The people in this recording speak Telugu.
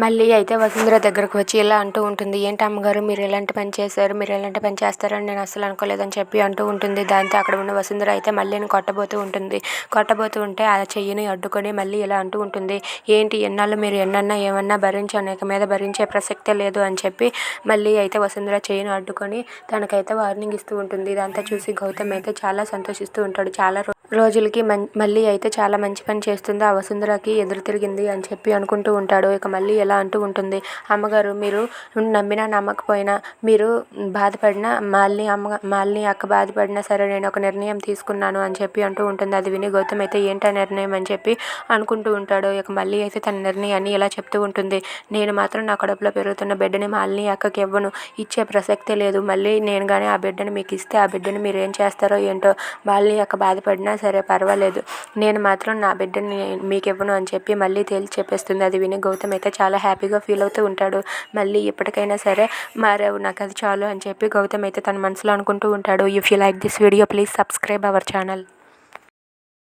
మళ్ళీ అయితే వసుంధర దగ్గరకు వచ్చి ఇలా అంటూ ఉంటుంది, ఏంటి అమ్మగారు మీరు ఎలాంటి పని చేశారు, మీరు ఎలాంటి పని చేస్తారని నేను అస్సలు అనుకోలేదని చెప్పి అంటూ ఉంటుంది. దాంతో అక్కడ ఉన్న వసుంధర అయితే మళ్ళీని కొట్టబోతూ ఉంటుంది. కొట్టబోతూ ఉంటే ఆ చెయ్యిని అడ్డుకొని మళ్ళీ ఇలా అంటూ ఉంటుంది, ఏంటి ఎన్నాళ్ళు మీరు ఎన్నన్నా ఏమన్నా భరించాను, ఇక మీద భరించే ప్రసక్తే లేదు అని చెప్పి మళ్ళీ అయితే వసుంధర చెయ్యిని అడ్డుకొని తనకైతే వార్నింగ్ ఇస్తూ ఉంటుంది. ఇదంతా చూసి గౌతమ్ అయితే చాలా సంతోషిస్తూ ఉంటాడు. చాలా రోజులకి మళ్ళీ అయితే చాలా మంచి పని చేస్తుంది, ఆ వసుంధరకి ఎదురు తిరిగింది అని చెప్పి అనుకుంటూ ఉంటాడు. ఇక మళ్ళీ ఎలా అంటూ ఉంటుంది, అమ్మగారు మీరు నమ్మినా నమ్మకపోయినా, మీరు బాధపడినా మాలిని అక్క బాధపడినా సరే నేను ఒక నిర్ణయం తీసుకున్నాను అని చెప్పి అంటూ ఉంటుంది. అది విని గౌతమ్ అయితే ఏంటా నిర్ణయం అని చెప్పి అనుకుంటూ ఉంటాడు. ఇక మళ్ళీ అయితే తన నిర్ణయాన్ని ఇలా చెప్తూ ఉంటుంది, నేను మాత్రం నా కడుపులో పెరుగుతున్న బిడ్డని మాలిని అక్కకి ఇవ్వను, ఇచ్చే ప్రసక్తే లేదు. మళ్ళీ నేను కానీ ఆ బిడ్డని మీకు ఇస్తే ఆ బిడ్డని మీరు ఏం చేస్తారో ఏంటో, మాలిని అక్క బాధపడినా సరే పర్వాలేదు, నేను మాత్రం నా బిడ్డని మీకు ఇవ్వను అని చెప్పి మళ్ళీ తేల్చి చెప్పేస్తుంది. అది విని గౌతమ్ అయితే చాలా హ్యాపీగా ఫీల్ అవుతూ ఉంటాడు. మళ్ళీ ఇప్పటికైనా సరే మారావు, నాకు అది చాలు అని చెప్పి గౌతమ్ అయితే తన మనసులో అనుకుంటూ ఉంటాడు. If you like this video please subscribe our channel.